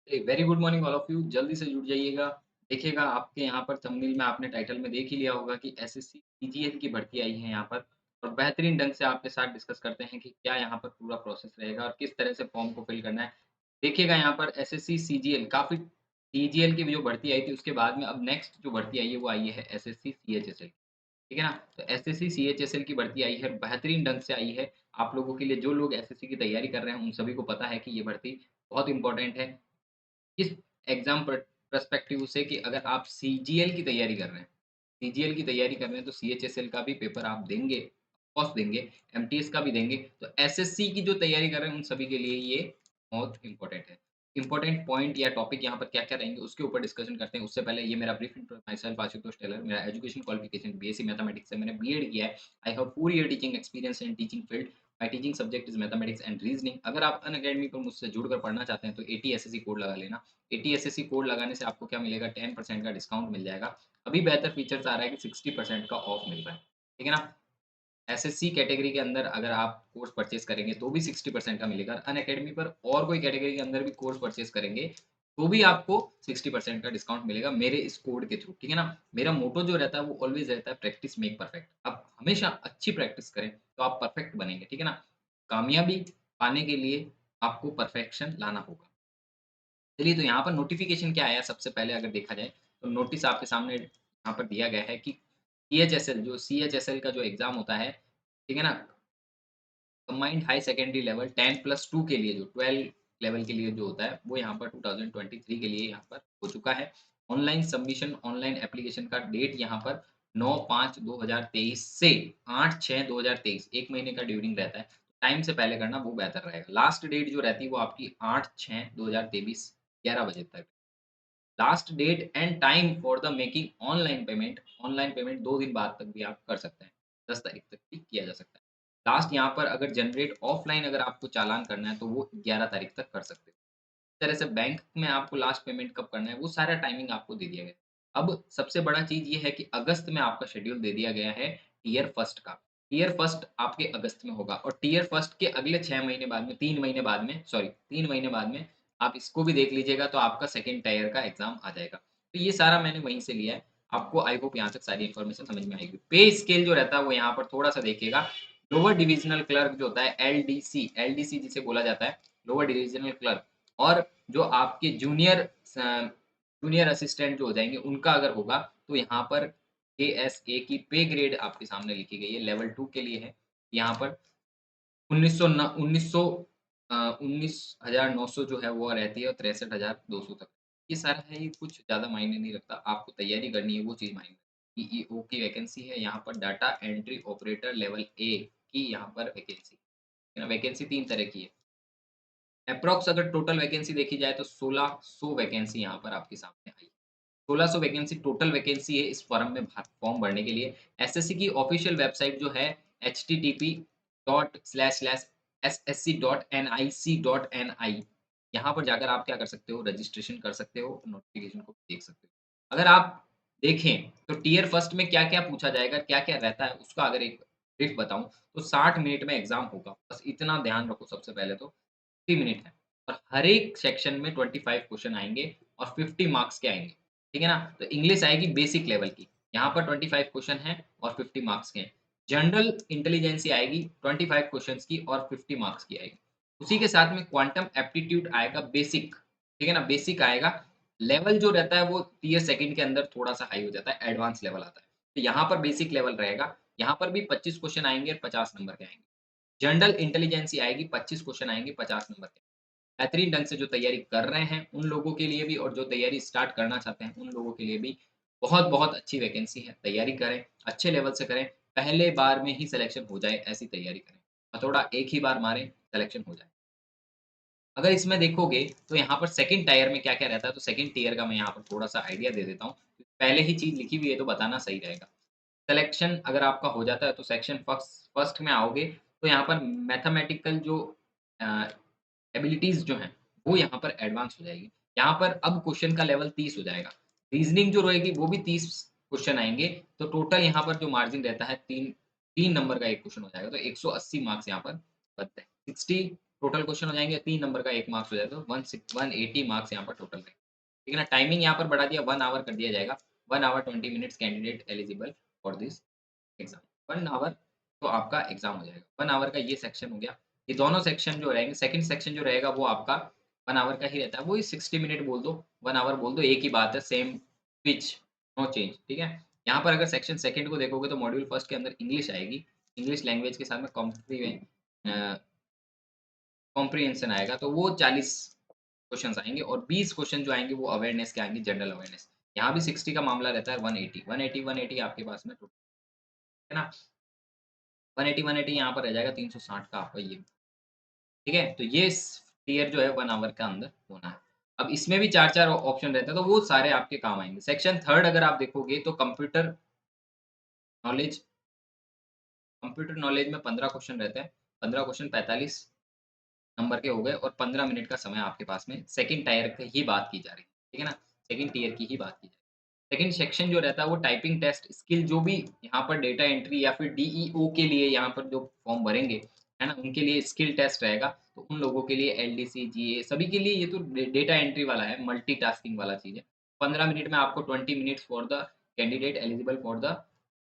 Very good morning all of you. जल्दी से जुड़ जाइएगा। देखिएगा आपके यहाँ पर थंबनेल में आपने टाइटल में देख ही लिया होगा कि एसएससी सीजीएल की भर्ती आई है यहाँ पर और बेहतरीन ढंग से आपके साथ डिस्कस करते हैं कि क्या यहाँ पर पूरा प्रोसेस रहेगा और किस तरह से फॉर्म को फिल करना है। देखिएगा यहाँ पर एसएससी सीजीएल काफ़ी सीजीएल की जो भर्ती आई थी उसके बाद में अब नेक्स्ट जो भर्ती आई है वो आई है एसएससी सीएचएसएल। ठीक है ना? तो एसएससी सीएचएसएल की भर्ती आई है, बेहतरीन ढंग से आई है। आप लोगों के लिए जो लोग एसएससी की तैयारी कर रहे हैं उन सभी को पता है कि ये भर्ती बहुत इंपॉर्टेंट है। इस एग्ज़ाम पर्सपेक्टिव से कि अगर आप सीजीएल की तैयारी कर रहे हैं, सीजीएल की तैयारी कर रहे हैं तो सीएचएसएल का भी पेपर आप देंगे, ऑफ कोर्स देंगे, एमटीएस का भी देंगे। तो एसएससी की जो तैयारी कर रहे हैं उन सभी के लिए ये बहुत इम्पोर्टेंट है। इम्पोर्टेंट पॉइंट या टॉपिक यहाँ पर क्या-क्या रहेंगे उसके ऊपर डिस्कशन करते हैं। उससे पहले ये मेरा brief intro myself Ashutosh Tailor, मेरा एजुकेशन क्वालिफिकेशन बीएससी मैथमेटिक्स है, मैंने बीएड किया है। I have 4 year teaching experience in teaching field. My teaching subject is mathematics and reasoning. अगर आप अनअकैडमी पर मुझसे जुड़कर पढ़ना चाहते हैं तो एटी एसएससी कोड लगा लेना। एटीएसएससी कोड लगाने से आपको क्या मिलेगा 10% का डिस्काउंट मिल जाएगा। अभी बेहतर फीचर्स आ रहा है कि 60% का ऑफ मिल रहा है। ठीक है ना? एसएससी कैटेगरी के अंदर अगर आप कोर्स परचेज़ करेंगे तो भी 60% का मिलेगा। अनअकैडमी पर और कोई कैटेगरी के अंदर भी कोर्स परचेज़ करेंगे तो भी आपको 60% का डिस्काउंट मिलेगा मेरे इस कोड के थ्रू। ठीक है ना? मेरा मोटो जो रहता है वो ऑलवेज़ रहता है प्रैक्टिस मेक परफेक्ट। आप हमेशा अच्छी प्रैक्टिस करें तो आप परफेक्ट बनेंगे। ठीक है ना? कामयाबी पाने के लिए आपको परफेक्शन लाना होगा। चलिए तो यहाँ पर नोटिफ़िकेशन क्या आया सबसे पहले अगर देखा जाए, तो नोटिस आपके सामने यहाँ पर दिया गया है कि सीएचएसएल का जो एग्ज़ाम होता है, ठीक है ना? कंबाइंड हाई सेकेंडरी लेवल 10+2 के लिए जो 12 लेवल के लिए जो होता है, वो यहाँ पर 2023 के लिए यहाँ पर हो चुका है। ऑनलाइन सबमिशन, ऑनलाइन एप्लीकेशन का डेट यहाँ पर 9/5/2023 से 8/6/2023 1 महीने का ड्यूरिंग रहता है। टाइम से पहले करना वो बेहतर रहेगा। लास्ट डेट जो रहती है वो आपकी 8/6/2023 11 बजे तक। Last date and time for the making online payment 2 दिन बाद तक भी आप कर सकते हैं। 10 तारीख तक भी किया जा सकता है। लास्ट यहाँ पर अगर जनरेट ऑफलाइन अगर आपको चालान करना है तो वो 11 तारीख तक कर सकते हो। इस तरह से बैंक में आपको लास्ट पेमेंट कब करना है वो सारा टाइमिंग आपको दे दिया गया है। अब सबसे बड़ा चीज़ ये है कि अगस्त में आपका शेड्यूल दे दिया गया है टियर फर्स्ट का। टियर फर्स्ट आपके अगस्त में होगा और टियर फर्स्ट के अगले 6 महीने बाद में 3 महीने बाद में सॉरी 3 महीने बाद में आप इसको भी देख लीजिएगा तो आपका सेकंड टायर का एग्ज़ाम आ जाएगा। तो ये सारा मैंने वहीं से लिया है। आपको आई होप यहाँ तक सारी इन्फॉर्मेशन समझ में आएगी। पे स्केल जो रहता है वो यहाँ पर थोड़ा-सा देखिएगा। लोअर डिविज़नल क्लर्क जो होता है एलडीसी जिसे बोला जाता है, लोअर डिविज़नल क्लर्क और जो आपके जूनियर असिस्टेंट जो हो जाएँगे उनका अगर होगा तो यहाँ पर एएसए की पे ग्रेड आपके सामने लिखी गई है, लेवल 2 के लिए है। यहाँ पर 19,900 जो है वो रहती है और 63,200 तक। ये सारा है, ये कुछ ज़्यादा मायने नहीं रखता, आपको तैयारी करनी है वो चीज़ मायने रखती है। ईईओ की वैकेंसी है, यहाँ पर data entry operator level A की यहाँ पर वैकेंसी है ना, वैकेंसी 3 तरह की है। एप्रॉक्स अगर टोटल वैकेंसी देखी जाए तो 1600 वैकेंसी यहाँ पर आपके सामने आई है। 1600 वैकेंसी टोटल वैकेंसी है इस फॉर्म में फॉर्म भरने के लिए। एसएससी की ऑफिशियल वेबसाइट जो है http://ssc.nic.ni यहाँ पर जाकर आप क्या कर सकते हो रजिस्ट्रेशन कर सकते हो, नोटिफिकेशन को देख सकते हो। अगर आप देखें तो टियर फर्स्ट में क्या-क्या पूछा जाएगा, क्या-क्या रहता है उसका अगर एक ब्रीफ बताऊँ तो 60 मिनट में एग्ज़ाम होगा। बस इतना ध्यान रखो सबसे पहले तो। 50 मिनट है और हर एक सेक्शन में 25 क्वेश्चन आएँगे और 50 मार्क्स के आएँगे, ठीक है ना? तो इंग्लिश आएगी बेसिक लेवल की, यहाँ पर 25 क्वेश्चन हैं और 50 मार्क्स के हैं। जनरल इंटेलिजेंसी आएगी 25 क्वेश्चन्स की और 50 मार्क्स की आएगी। उसी के साथ में क्वांटम एप्टीट्यूड आएगा बेसिक, ठीक है ना? बेसिक आएगा, लेवल जो रहता है वो टियर सेकंड के अंदर थोड़ा-सा हाई हो जाता है, एडवांस लेवल आता है। तो यहाँ पर बेसिक लेवल रहेगा, यहाँ पर भी 25 क्वेश्चन आएँगे और 50 नंबर के आएँगे। जनरल इंटेलिजेंसी आएगी, 25 क्वेश्चन आएँगे 50 नंबर के। बेहतरीन ढंग से जो तैयारी कर रहे हैं, उन लोगों के लिए भी और जो तैयारी स्टार्ट करना चाहते हैं, उन लोगों के लिए भी बहुत-बहुत अच्छी वैकेंसी है। तैयारी करें, अच्छे लेवल से करें, पहले बार में ही सिलेक्शन हो जाए, ऐसी तैयारी करें। हथौड़ा एक ही बार मारें, सिलेक्शन हो जाए। अगर इसमें देखोगे, तो यहाँ पर सेकंड टायर में क्या-क्या रहता है, तो सेकंड टियर का मैं यहाँ पर थोड़ा-सा आइडिया दे देता हूँ। पहले ही चीज़ लिखी हुई है, तो बताना सही रहेगा। सिलेक्शन अगर आपका हो जाता है, तो सेक्शन फर्स्ट में आओगे, तो यहाँ पर मैथमेटिकल जो अ, एबिलिटीज़ जो हैं, वो यहाँ पर एडवांस हो जाएगी। यहाँ पर अब क्वेश्चन का लेवल 30 हो जाएगा। रीज़निंग जो रहेगी वो भी 30 क्वेश्चन आएँगे, तो टोटल यहाँ पर जो मार्जिन रहता है 3 नंबर का 1 क्वेश्चन हो जाएगा, तो 180 मार्क्स यहाँ पर बनते हैं। 60 टोटल क्वेश्चन हो जाएँगे 3 नंबर का 1 मार्क्स हो जाएगा, तो 180 मार्क्स यहाँ पर टोटल रहेंगे। ठीक है ना? टाइमिंग यहाँ पर बढ़ा दिया 1 आवर कर दिया जाएगा। 1 hour 20 minutes candidate eligible for this exam. 1 hour तो आपका एग्ज़ाम हो जाएगा। 1 आवर का ये सेक्शन हो गया। ये दोनों सेक्शन जो रहेंगे, सेकंड सेक्शन जो रहेगा वो आपका 1 आवर का ही रहता है। वही 60 मिनट बोल दो, 1 आवर बोल दो, एक ही बात है, सेम पिच, नो चेंज, ठीक है? यहाँ पर अगर सेक्शन सेकंड को देखोगे तो मॉड्यूल फर्स्ट के अंदर इंग्लिश आएगी। इंग्लिश लैंग्वेज के साथ में कॉम्प्रिहेंशन आएगा, तो वो 40 क्वेश्चन्स आएँगे और 20 क्वेश्चन जो आएँगे वो अवेयरनेस के आएँगे, जनरल अवेयरनेस। यहाँ भी 60 का मामला रहता है 180, 180 आपके पास में टोटल है ना? 180 यहाँ पर रह जाएगा 360 का आपका ये, ठीक है? तो ये स क्लियर जो है 1 आवर के अंदर होना है। अब इसमें भी 4-4 ऑप्शन रहते हैं, तो वो सारे आपके काम आएँगे। सेक्शन थर्ड अगर आप देखोगे तो नॉलेज कंप्यूटर नॉलेज में 15 क्वेश्चन रहते हैं। 15 क्वेश्चन 45 नंबर के हो गए और 15 मिनट का समय आपके पास में सेकंड टायर की ही बात की जा रही है, ठीक है ना? सेकंड टियर की ही बात की जा रही है। सेकंड सेक्शन जो रहता है वो टाइपिंग टेस्ट स्किल जो भी यहाँ पर डेटा एंट्री या फिर डीईओ के लिए यहाँ पर जो फॉर्म भरेंगे, है ना? उनके लिए स्किल टेस्ट रहेगा, तो उन लोगों के लिए एलडीसी, जीए सभी के लिए ये तो डेटा एंट्री वाला है, मल्टीटास्किंग वाला चीज़ है। 15 मिनट में आपको 20 minutes for the candidate eligible for the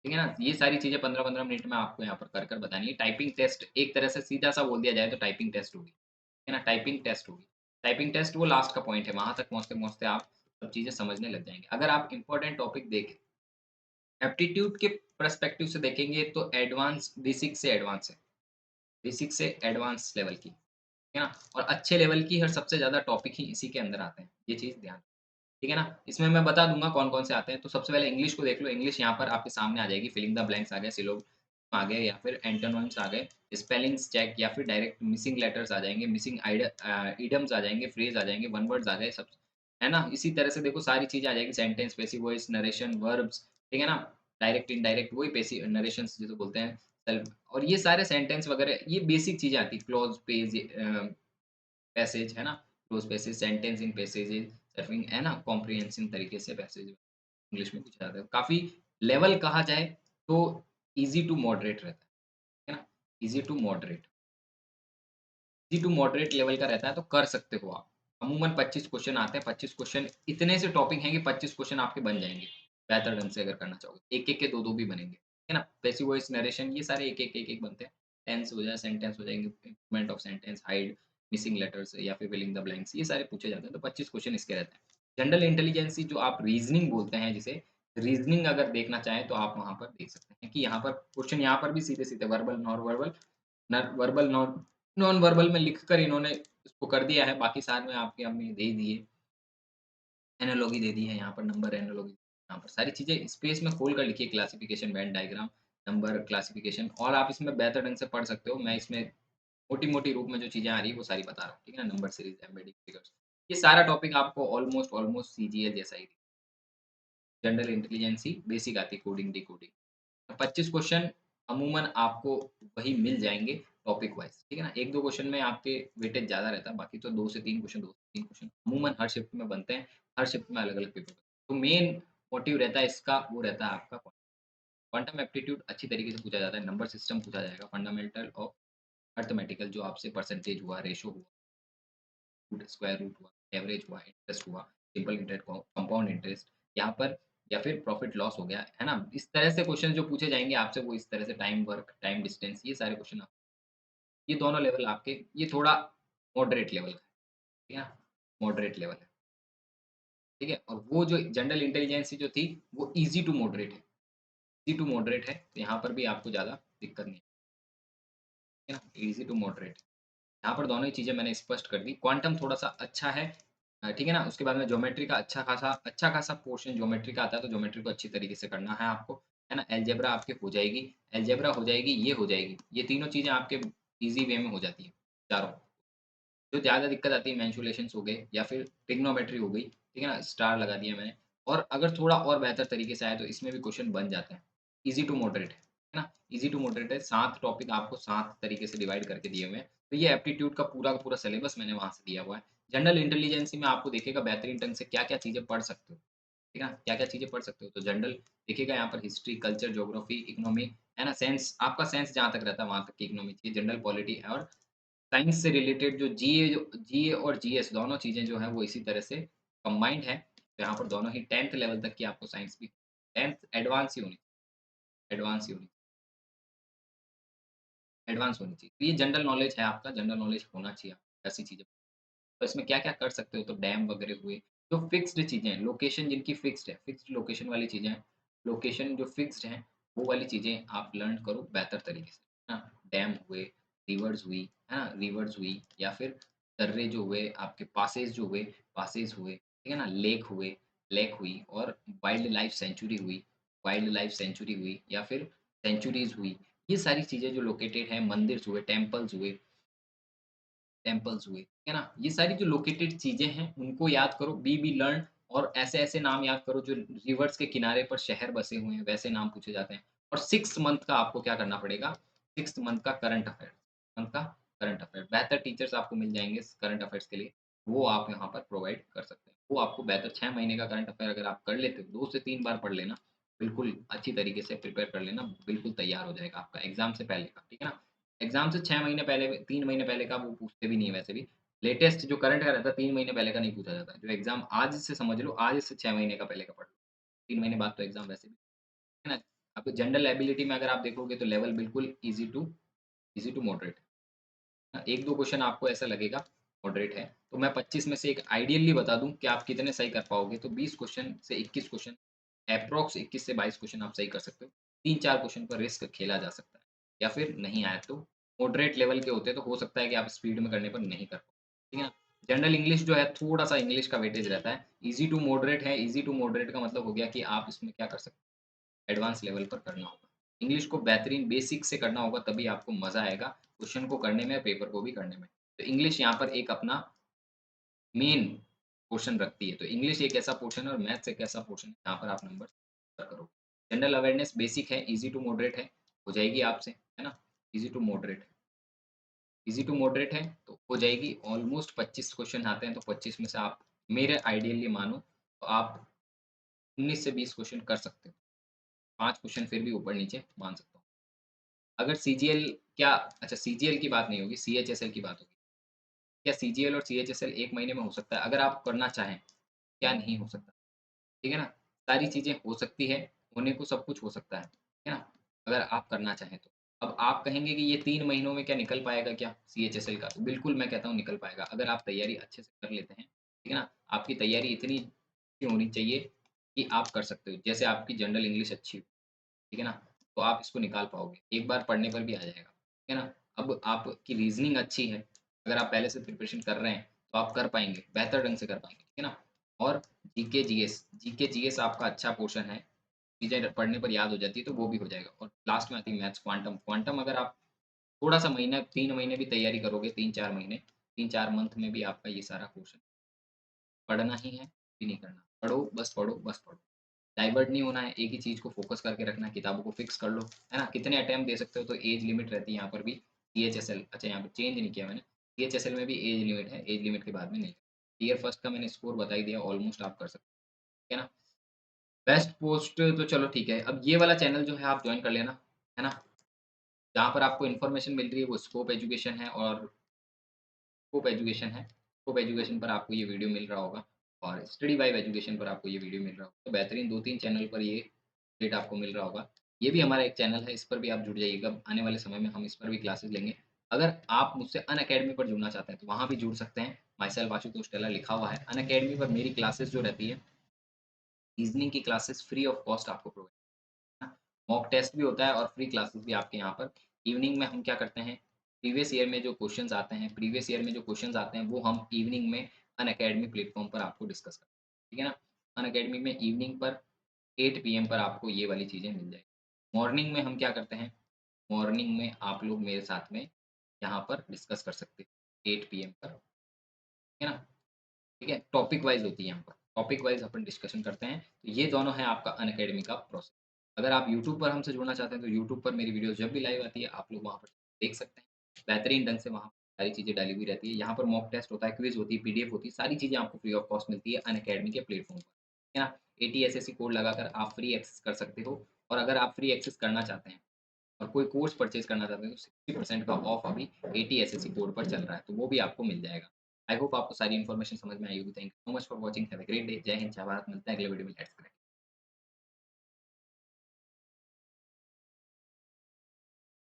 ठीक है ना? ये सारी चीज़ें 15-15 मिनट में आपको यहाँ पर कर बतानी है। टाइपिंग टेस्ट एक तरह से सीधा-सा बोल दिया जाए तो टाइपिंग टेस्ट होगी, है ना? टाइपिंग टेस्ट होगी। टाइपिंग टेस्ट वो लास्ट का पॉइंट है, वहाँ तक पहुँचते-पहुँचते आप सब चीज़ें समझने लग जाएँगे। अगर आप इम्पोर्टेंट टॉपिक देखें, एप्टीट्यूड के पर्सपेक्टिव से देखेंगे तो एडवांस बेसिक से एडवांस है। बेसिक से एडवांस लेवल की, है ना? और अच्छे लेवल की हर सबसे ज़्यादा टॉपिक ही इसी के अंदर आते हैं। ये चीज़ ध्यान ठीक है ना? इसमें मैं बता दूँगा कौन-कौन से आते हैं। तो सबसे पहले इंग्लिश को देख लो, इंग्लिश यहाँ पर आपके सामने आ जाएगी, फिलिंग द ब्लैंक्स आ गए, सिलोगिज्म आ गए या फिर एंटोनिम्स आ गए, स्पेलिंग्स चेक या फिर डायरेक्ट मिसिंग लेटर्स आ जाएँगे, इडियम्स आ जाएँगे, फ्रेज़ आ जाएँगे, वन वर्ड्स आ गए सब, है ना? इसी तरह से देखो सारी चीज़ें आ जाएगी, sentence, passive voice, narration, verbs, ठीक है ना? डायरेक्ट, इनडायरेक्ट वही नरेशंस जिसे बोलते हैं, सेल्फ और ये सारे सेंटेंस वगैरह ये बेसिक चीज़ें आती हैं, क्लॉज़, पैसेज है ना? Close passage, sentence in passages, serving है ना? कॉम्प्रिहेंसिव तरीके से पैसेज इंग्लिश में पूछा जाता है। काफ़ी लेवल कहा जाए तो ईज़ी टू मॉडरेट रहता है ना? Easy to moderate. Easy to moderate level का रहता है तो कर सकते हो आप। अमूमन 25 क्वेश्चन आते हैं, 25 क्वेश्चन इतने से टॉपिक हैं कि 25 क्वेश्चन आपके बन जाएँगे, बेहतर ढंग से अगर करना चाहोगे। 1-1 के 2-2 भी बनेंगे, है ना? पैसिव वॉइस, नरेशन ये सारे 1-1, 1-1 बनते हैं। टेंस हो जाए, सेंटेंस हो जाएँगे, improvement of sentence, hide, missing letters या फिर फिलिंग द ब्लैंक्स ये सारे पूछे जाते हैं, तो 25 क्वेश्चन इसके रहते हैं। जनरल इंटेलिजेंसी जो आप रीज़निंग बोलते हैं जिसे, रीज़निंग अगर देखना चाहें तो आप वहाँ पर देख सकते हैं कि यहाँ पर क्वेश्चन यहाँ पर भी सीधे-सीधे verbal, non verbal verbal non non verbal में लिखकर इन्होंने इसको कर दिया है, बाकी सारे में आपके हमने दे दिए, एनालॉजी दे दी है यहाँ पर नंबर एनालॉजी यहाँ पर सारी चीज़ें स्पेस में खोल कर लिखिए classification, Venn diagram, number classification और आप इसमें बेहतर ढंग से पढ़ सकते हो। मैं इसमें मोटी-मोटी रूप में जो चीज़ें आ रही है वो सारी बता रहा हूँ, ठीक है ना? नंबर सीरीज़, एम्बेडिंग फिगर्स ये सारा टॉपिक आपको ऑलमोस्ट ऑलमोस्ट सीजीएल जैसा ही जनरल इंटेलिजेंसी बेसिक आती है कोडिंग, डिकोडिंग। 25 क्वेश्चन अमूमन आपको वही मिल जाएँगे टॉपिक वाइज़, ठीक है ना? 1-2 क्वेश्चन में आपके वेटेज ज़्यादा रहता है, बाकी तो 2 से 3 क्वेश्चन, 2 से 3 क्वेश्चन अमूमन हर शिफ्ट में बनते हैं, हर शिफ्ट में अलग-अलग पेपर तो मेन मोटिव रहता है इसका, वो रहता है आपका क्वांटम एप्टीट्यूड अच्छी तरीके से पूछा जाता है, नंबर सिस्टम पूछा जाएगा, फंडामेंटल ऑफ अरिथमेटिकल जो आपसे परसेंटेज हुआ, रेशो हुआ, रूट स्क्वायर रूट हुआ, एवरेज हुआ, इंटरेस्ट हुआ, सिंपल इंटरेस्ट, कंपाउंड इंटरेस्ट यहाँ पर या फिर प्रॉफिट लॉस हो गया, है ना? इस तरह से क्वेश्चन जो पूछे जाएँगे आपसे वो इस तरह से टाइम वर्क, टाइम डिस्टेंस ये सारे क्वेश्चन ये दोनों लेवल आपके ये थोड़ा मॉडरेट लेवल का है, ठीक है ना? मॉडरेट लेवल है, ठीक है? और वो जो जनरल इंटेलिजेंस जो थी वो ईज़ी टू मॉडरेट है, ईज़ी टू मॉडरेट है, तो यहाँ पर भी आपको ज़्यादा दिक्कत नहीं है, ठीक है ना? Easy to moderate. यहाँ पर दोनों ही चीज़ें मैंने स्पष्ट कर दी। क्वांटम थोड़ा-सा अच्छा है ठीक है ना? उसके बाद में ज्योमेट्री का अच्छा खासा पोर्शन ज्योमेट्री का आता है, तो ज्योमेट्री को अच्छी तरीके से करना है आपको, है ना? अलजेब्रा आपकी हो जाएगी, अलजेब्रा हो जाएगी, ये हो जाएगी। ये तीनों चीज़ें आपके ईज़ी वे में हो जाती हैं, चारों। जो ज़्यादा दिक्कत आती है मेंसुरेशंस हो गए या फिर ट्रिग्नोमेट्री हो गई, ठीक है ना? स्टार लगा दिया मैंने और अगर थोड़ा और बेहतर तरीके से आए तो इसमें भी क्वेश्चन बन जाते हैं। ईज़ी टू मॉडरेट है ना? ईज़ी टू मॉडरेट है, 7 टॉपिक आपको 7 तरीके से डिवाइड करके दिए हुए हैं। तो ये एप्टीट्यूड का पूरा सिलेबस मैंने वहाँ से दिया हुआ है। जनरल इंटेलिजेंसी में आपको देखिएगा बेहतरीन ढंग से क्या-क्या चीज़ें पढ़ सकते हो, ठीक है ना? क्या-क्या चीज़ें पढ़ सकते हो। तो जनरल देखिएगा यहाँ पर हिस्ट्री, कल्चर, ज्योग्राफी, इकोनॉमी, है ना? साइंस आपका साइंस जहाँ तक रहता है वहाँ तक की इकोनॉमी चाहिए, जनरल पॉलिटी और साइंस से रिलेटेड जो जीए और जीएस दोनों चीज़ें जो हैं वो इसी तरह से कंबाइंड हैं। तो यहाँ पर दोनों ही 10th लेवल तक की आपको साइंस भी 10th एडवांस ही होनी एडवांस होनी चाहिए। तो ये जनरल नॉलेज है आपका, जनरल नॉलेज होना चाहिए ऐसी चीज़ें। तो इसमें क्या-क्या कर सकते हो तो डैम वगैरह हुए, जो फिक्स्ड चीज़ें हैं, लोकेशन जिनकी फिक्स्ड है, फिक्स्ड लोकेशन वाली चीज़ें हैं, लोकेशन जो फिक्स्ड हैं, वो वाली चीज़ें आप लर्न करो बेहतर तरीके से, है ना? डैम हुए, रिवर्स हुई, है ना? रिवर्स हुई या फिर दर्रे जो हुए, आपके पासेस हुए, ठीक है ना? लेक हुई और वाइल्ड लाइफ सेंचुरी हुई या फिर सेंचुरीज़ हुई। ये सारी चीज़ें जो लोकेटेड हैं, मंदिर्स हुए, टेम्पल्स हुए, ठीक है ना? ये सारी जो लोकेटेड चीज़ें हैं, उनको याद करो, बी लर्न और ऐसे-ऐसे नाम याद करो जो रिवर्स के किनारे पर शहर बसे हुए हैं, वैसे नाम पूछे जाते हैं। और 6th मंथ का आपको क्या करना पड़ेगा, 6th मंथ का करंट अफेयर बेहतर टीचर्स आपको मिल जाएँगे करंट अफेयर्स के लिए, वो आप यहाँ पर प्रोवाइड कर सकते हैं। वो आपको बेहतर 6 महीने का करंट अफेयर अगर आप कर लेते हो, 2 से 3 बार पढ़ लेना, बिल्कुल अच्छी तरीके से प्रिपेयर कर लेना, बिल्कुल तैयार हो जाएगा आपका एग्ज़ाम से पहले का, ठीक है ना? एग्ज़ाम से 6 महीने पहले 3 महीने पहले का वो पूछते भी नहीं है वैसे भी। लेटेस्ट जो करंट का रहता है 3 महीने पहले का नहीं पूछा जाता है। जो एग्ज़ाम आज से समझ लो, आज से 6 महीने का पहले का पढ़ लो। 3 महीने बाद तो एग्ज़ाम वैसे भी है ना? आपको जनरल एबिलिटी में अगर आप देखोगे तो लेवल बिल्कुल ईज़ी टू मॉडरेट है। 1-2 क्वेश्चन आपको ऐसा लगेगा मॉडरेट है। तो मैं 25 में से एक आइडियली बता दूँ कि आप कितने सही कर पाओगे तो 20 क्वेश्चन से 21 क्वेश्चन एप्रॉक्स 21 से 22 क्वेश्चन आप सही कर सकते हो। 3-4 क्वेश्चन पर रिस्क खेला जा सकता है या फिर नहीं आया तो मॉडरेट लेवल के होते हैं तो हो सकता है कि आप स्पीड में करने पर नहीं कर पाओ। ठीक है ना? जनरल इंग्लिश जो है थोड़ा-सा इंग्लिश का वेटेज रहता है। ईज़ी टू मॉडरेट है, ईज़ी टू मॉडरेट का मतलब हो गया कि आप इसमें क्या कर सकते हो एडवांस लेवल पर करना होगा। इंग्लिश को बेहतरीन बेसिक से करना होगा तभी आपको मज़ा आएगा क्वेश्चन को करने में, पेपर को भी करने में। तो इंग्लिश यहाँ पर एक अपना मेन पोर्शन रखती है। तो इंग्लिश एक ऐसा पोर्शन है और मैथ्स एक ऐसा पोर्शन है जहाँ पर आप नंबर करो। जनरल अवेयरनेस बेसिक है, ईज़ी टू मॉडरेट है, हो जाएगी आपसे, है ना? Easy to moderate easy to moderate है तो हो जाएगी ऑलमोस्ट 25 क्वेश्चन आते हैं तो 25 में से आप मेरे आइडियली मानो तो आप 19 से 20 क्वेश्चन कर सकते हो। 5 क्वेश्चन फिर भी ऊपर-नीचे मान सकता हूँ। अगर सीजीएल क्या अच्छा सीजीएल की बात नहीं होगी, सीएचएसएल की बात होगी। क्या सीजीएल और सीएचएसएल 1 महीने में हो सकता है? अगर आप करना चाहें, क्या नहीं हो सकता? ठीक है ना? सारी चीज़ें हो सकती है, होने को सब कुछ हो सकता है ना? अगर आप करना चाहें तो। अब आप कहेंगे कि ये 3 महीनों में क्या निकल पाएगा क्या सीएचएसएल का? तो बिल्कुल मैं कहता हूँ निकल पाएगा, अगर आप तैयारी अच्छे से कर लेते हैं, ठीक है ना? आपकी तैयारी इतनी अच्छी होनी चाहिए कि आप कर सकते हो। जैसे आपकी जनरल इंग्लिश अच्छी हो, ठीक है ना? तो आप इसको निकाल पाओगे, एक बार पढ़ने पर भी आ जाएगा, ठीक है ना? अब आपकी रीज़निंग अच्छी है, अगर आप पहले से प्रिपरेशन कर रहे हैं, तो आप कर पाएँगे, बेहतर ढंग से कर पाएँगे, ठीक है ना? और जीके जीएस आपका अच्छा पोर्शन है, चीज़ें पढ़ने पर याद हो जाती है, तो वो भी हो जाएगा और लास्ट में आती है मैथ्स, क्वांटम अगर आप थोड़ा-सा महीना 3 महीने भी तैयारी करोगे, 3-4 महीने, 3-4 मंथ में भी आपका ये सारा पोर्शन पढ़ना ही है, भी नहीं करना। पढ़ो, बस पढ़ो, बस पढ़ो। डाइवर्ट नहीं होना है, एक ही चीज़ को फ़ोकस करके रखना है, किताबों को फ़िक्स कर लो, है ना? कितने अटेम्प्ट दे सकते हो तो एज लिमिट रहती है यहाँ पर भी, सीएचएसएल अच्छा यहाँ पे चेंज नहीं किया मैंने, सीएचएसएल में भी एज लिमिट है, एज लिमिट के बाद में नहीं। ईयर फर्स्ट का मैंने स्कोर बता ही दिया, ऑलमोस्ट आप कर सकते हो, ठीक है ना? बेस्ट पोस्ट तो चलो ठीक है, अब ये वाला चैनल जो है आप जॉइन कर लेना, है ना? जहाँ पर आपको इन्फॉर्मेशन मिल रही है वो स्कोप एजुकेशन है और स्कोप एजुकेशन है। स्कोप एजुकेशन पर आपको ये वीडियो मिल रहा होगा और स्टडी वाइब एजुकेशन पर आपको ये वीडियो मिल रहा होगा। तो बेहतरीन 2-3 चैनल पर ये अपडेट आपको मिल रहा होगा। ये भी हमारा एक चैनल है, इस पर भी आप जुड़ जाइएगा। आने वाले समय में हम इस पर भी क्लासेस लेंगे। अगर आप मुझसे अनअकैडमी पर जुड़ना चाहते हैं, तो वहाँ भी जुड़ सकते हैं। माई सेल्फ आशुतोष टेलर लिखा हुआ है। अनअकैडमी पर मेरी क्लासेस जो रहती है, रीज़निंग की क्लासेस फ्री ऑफ कॉस्ट आपको प्रोवाइड ना, मॉक टेस्ट भी होता है और फ्री क्लासेस भी आपके यहाँ पर। इवनिंग में हम क्या करते हैं, प्रीवियस ईयर में जो क्वेश्चन्स आते हैं, वो हम इवनिंग में अनअकैडमी प्लेटफ़ॉर्म पर आपको डिस्कस करते हैं, ठीक है ना? अनअकैडमी में इवनिंग पर 8 पीएम पर आपको ये वाली चीज़ें मिल जाएगी। मॉर्निंग में हम क्या करते हैं, मॉर्निंग में आप लोग मेरे साथ में यहाँ पर डिस्कस कर सकते हैं 8 पीएम पर, ठीक है ना? ठीक है? टॉपिक वाइज़ होती है यहाँ पर। टॉपिक वाइज़ अपन डिस्कशन करते हैं। तो ये दोनों है आपका अनअकैडमी का प्रोसेस। अगर आप यूट्यूब पर हमसे जुड़ना चाहते हैं, तो यूट्यूब पर मेरी वीडियोज़ जब भी लाइव आती है, आप लोग वहाँ पर देख सकते हैं। बेहतरीन ढंग से वहाँ सारी चीज़ें डाली हुई रहती है। यहाँ पर मॉक टेस्ट होता है, क्विज़ होती है, पीडीएफ होती है, सारी चीज़ें आपको फ्री ऑफ कॉस्ट मिलती है अनअकैडमी के प्लेटफ़ॉर्म पर। है ना? एटीएसएससी कोड लगाकर आप फ्री एक्सेस कर सकते हो और अगर आप फ्री एक्सेस करना चाहते हैं और कोई कोर्स परचेज़ करना चाहते हैं तो 60% का ऑफ अभी एटीएसएससी कोड पर चल रहा है, तो वो भी आपको मिल जाएगा। आई होप आपको सारी इन्फॉर्मेशन समझ में आई होगी। Thank you so much for watching. Have a great day. जय हिंद, जय भारत। मिलते हैं अगले वीडियो में। लेट्स